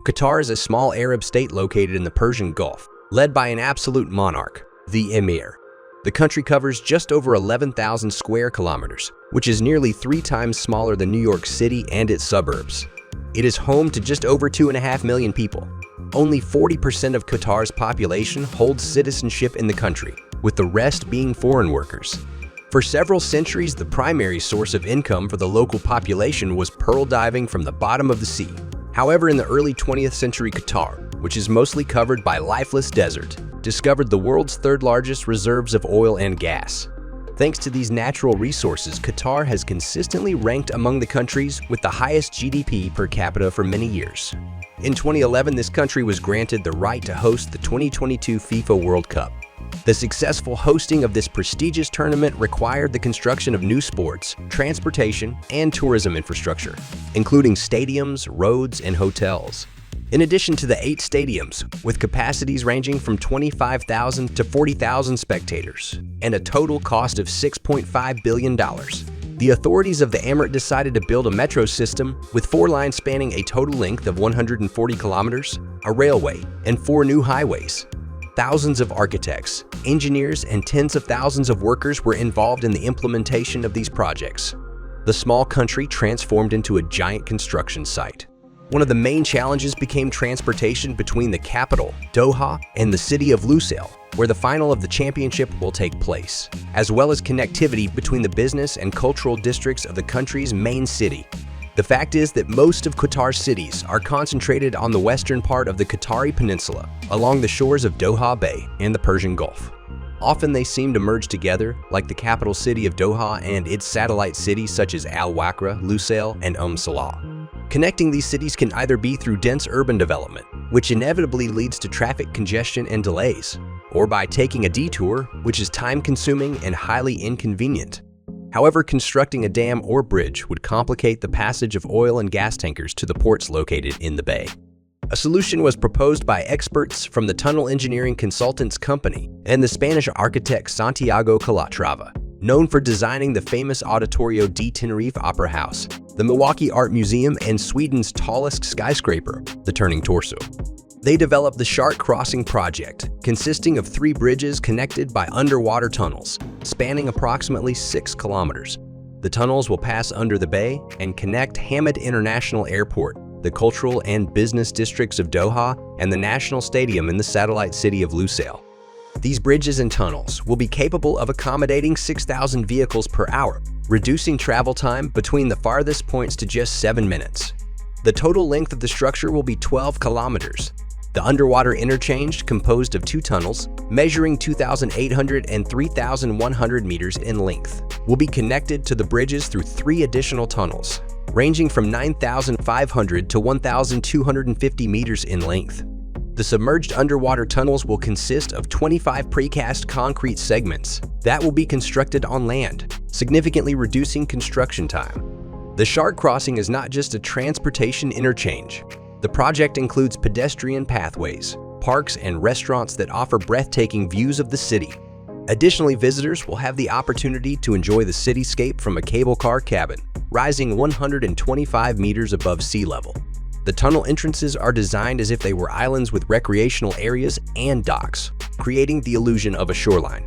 Qatar is a small Arab state located in the Persian Gulf, led by an absolute monarch, the Emir. The country covers just over 11,000 square kilometers, which is nearly 3 times smaller than New York City and its suburbs. It is home to just over 2.5 million people. Only 40% of Qatar's population holds citizenship in the country, with the rest being foreign workers. For several centuries, the primary source of income for the local population was pearl diving from the bottom of the sea. However, in the early 20th century, Qatar, which is mostly covered by lifeless desert, discovered the world's third-largest reserves of oil and gas. Thanks to these natural resources, Qatar has consistently ranked among the countries with the highest GDP per capita for many years. In 2011, this country was granted the right to host the 2022 FIFA World Cup. The successful hosting of this prestigious tournament required the construction of new sports, transportation, and tourism infrastructure, including stadiums, roads, and hotels. In addition to the 8 stadiums, with capacities ranging from 25,000 to 40,000 spectators, and a total cost of $6.5 billion, the authorities of the Emirate decided to build a metro system with 4 lines spanning a total length of 140 kilometers, a railway, and 4 new highways. Thousands of architects, engineers, and tens of thousands of workers were involved in the implementation of these projects. The small country transformed into a giant construction site. One of the main challenges became transportation between the capital, Doha, and the city of Lusail, where the final of the championship will take place, as well as connectivity between the business and cultural districts of the country's main city. The fact is that most of Qatar's cities are concentrated on the western part of the Qatari Peninsula, along the shores of Doha Bay and the Persian Gulf. Often they seem to merge together, like the capital city of Doha and its satellite cities such as Al Wakra, Lusail, and Salah. Connecting these cities can either be through dense urban development, which inevitably leads to traffic congestion and delays, or by taking a detour, which is time-consuming and highly inconvenient. However, constructing a dam or bridge would complicate the passage of oil and gas tankers to the ports located in the bay. A solution was proposed by experts from the tunnel engineering consultants company and the Spanish architect Santiago Calatrava, known for designing the famous Auditorio de Tenerife Opera House, the Milwaukee Art Museum, and Sweden's tallest skyscraper, the Turning Torso. They developed the Sharq Crossing project, consisting of 3 bridges connected by underwater tunnels, spanning approximately 6 kilometers. The tunnels will pass under the bay and connect Hamad International Airport, the cultural and business districts of Doha, and the national stadium in the satellite city of Lusail. These bridges and tunnels will be capable of accommodating 6,000 vehicles per hour, reducing travel time between the farthest points to just 7 minutes. The total length of the structure will be 12 kilometers. The underwater interchange, composed of 2 tunnels, measuring 2,800 and 3,100 meters in length, will be connected to the bridges through 3 additional tunnels, ranging from 9,500 to 1,250 meters in length. The submerged underwater tunnels will consist of 25 precast concrete segments that will be constructed on land, significantly reducing construction time. The Sharq Crossing is not just a transportation interchange. The project includes pedestrian pathways, parks, and restaurants that offer breathtaking views of the city. Additionally, visitors will have the opportunity to enjoy the cityscape from a cable car cabin, rising 125 meters above sea level. The tunnel entrances are designed as if they were islands with recreational areas and docks, creating the illusion of a shoreline.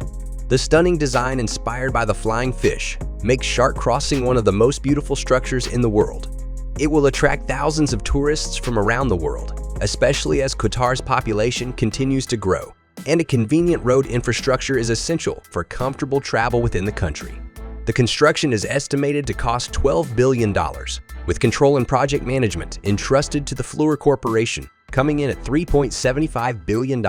The stunning design inspired by the flying fish makes Sharq Crossing one of the most beautiful structures in the world. It will attract thousands of tourists from around the world, especially as Qatar's population continues to grow, and a convenient road infrastructure is essential for comfortable travel within the country. The construction is estimated to cost $12 billion, with control and project management entrusted to the Fluor Corporation, coming in at $3.75 billion.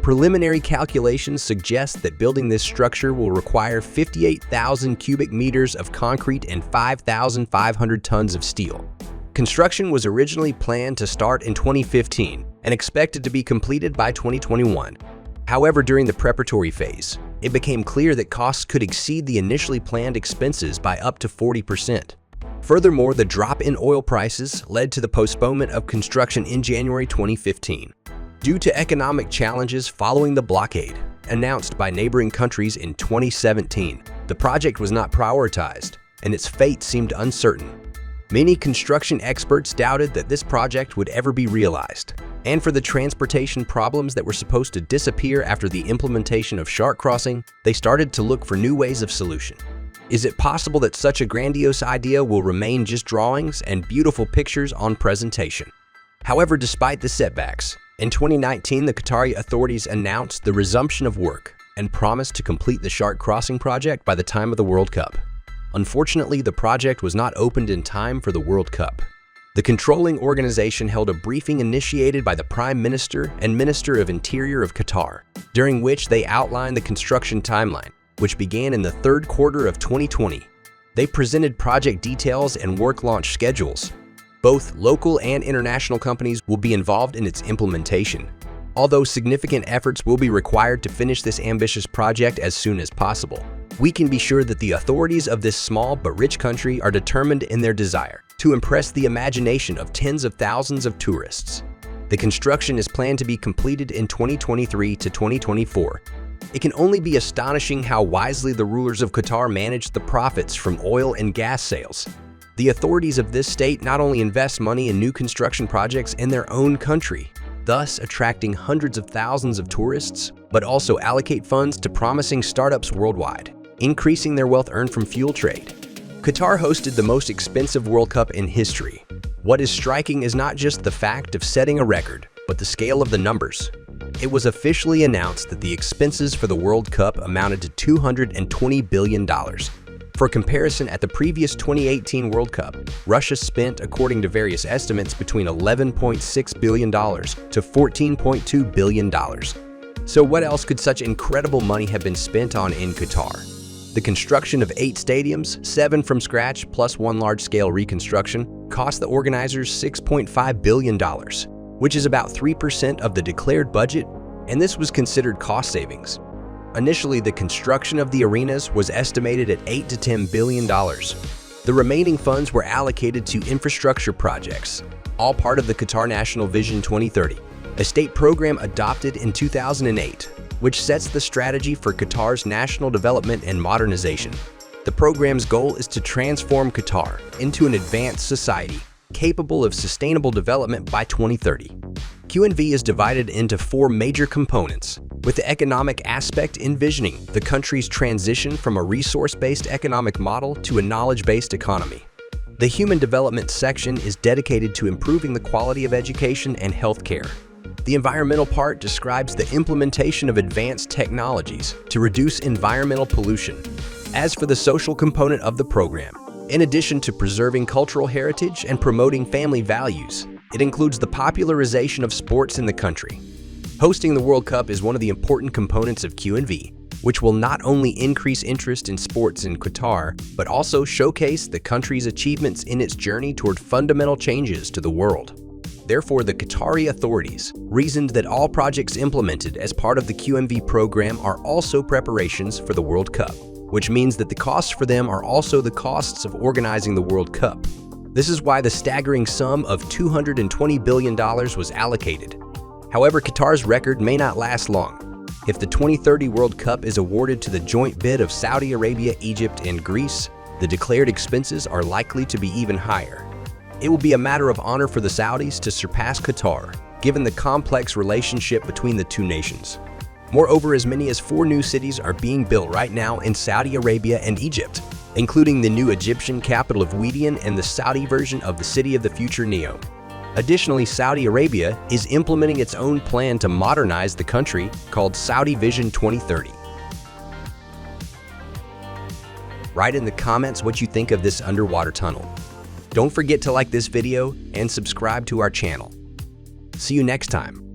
Preliminary calculations suggest that building this structure will require 58,000 cubic meters of concrete and 5,500 tons of steel. Construction was originally planned to start in 2015 and expected to be completed by 2021. However, during the preparatory phase, it became clear that costs could exceed the initially planned expenses by up to 40%. Furthermore, the drop in oil prices led to the postponement of construction in January 2015. Due to economic challenges following the blockade, announced by neighboring countries in 2017, the project was not prioritized, and its fate seemed uncertain. Many construction experts doubted that this project would ever be realized. And for the transportation problems that were supposed to disappear after the implementation of Sharq Crossing, they started to look for new ways of solution. Is it possible that such a grandiose idea will remain just drawings and beautiful pictures on presentation? However, despite the setbacks, in 2019 the Qatari authorities announced the resumption of work and promised to complete the Sharq Crossing project by the time of the World Cup. Unfortunately, the project was not opened in time for the World Cup. The controlling organization held a briefing initiated by the Prime Minister and Minister of Interior of Qatar, during which they outlined the construction timeline, which began in the third quarter of 2020. They presented project details and work launch schedules. Both local and international companies will be involved in its implementation, although significant efforts will be required to finish this ambitious project as soon as possible. We can be sure that the authorities of this small but rich country are determined in their desire to impress the imagination of tens of thousands of tourists. The construction is planned to be completed in 2023 to 2024. It can only be astonishing how wisely the rulers of Qatar managed the profits from oil and gas sales. The authorities of this state not only invest money in new construction projects in their own country, thus attracting hundreds of thousands of tourists, but also allocate funds to promising startups worldwide, increasing their wealth earned from fuel trade. Qatar hosted the most expensive World Cup in history. What is striking is not just the fact of setting a record, but the scale of the numbers. It was officially announced that the expenses for the World Cup amounted to $220 billion. For comparison, at the previous 2018 World Cup, Russia spent, according to various estimates, between $11.6 billion to $14.2 billion. So what else could such incredible money have been spent on in Qatar? The construction of 8 stadiums, 7 from scratch plus 1 large-scale reconstruction, cost the organizers $6.5 billion, which is about 3% of the declared budget, and this was considered cost savings. Initially, the construction of the arenas was estimated at $8 to $10 billion. The remaining funds were allocated to infrastructure projects, all part of the Qatar National Vision 2030, a state program adopted in 2008, which sets the strategy for Qatar's national development and modernization. The program's goal is to transform Qatar into an advanced society capable of sustainable development by 2030. QNV is divided into 4 major components, with the economic aspect envisioning the country's transition from a resource-based economic model to a knowledge-based economy. The human development section is dedicated to improving the quality of education and healthcare. The environmental part describes the implementation of advanced technologies to reduce environmental pollution. As for the social component of the program, in addition to preserving cultural heritage and promoting family values, it includes the popularization of sports in the country. Hosting the World Cup is one of the important components of QNV, which will not only increase interest in sports in Qatar, but also showcase the country's achievements in its journey toward fundamental changes to the world. Therefore, the Qatari authorities reasoned that all projects implemented as part of the QNV program are also preparations for the World Cup, which means that the costs for them are also the costs of organizing the World Cup. This is why the staggering sum of $220 billion was allocated. However, Qatar's record may not last long. If the 2030 World Cup is awarded to the joint bid of Saudi Arabia, Egypt, and Greece, the declared expenses are likely to be even higher. It will be a matter of honor for the Saudis to surpass Qatar, given the complex relationship between the two nations. Moreover, as many as 4 new cities are being built right now in Saudi Arabia and Egypt, including the new Egyptian capital of Wadian and the Saudi version of the City of the Future Neom. Additionally, Saudi Arabia is implementing its own plan to modernize the country called Saudi Vision 2030. Write in the comments what you think of this underwater tunnel. Don't forget to like this video and subscribe to our channel. See you next time.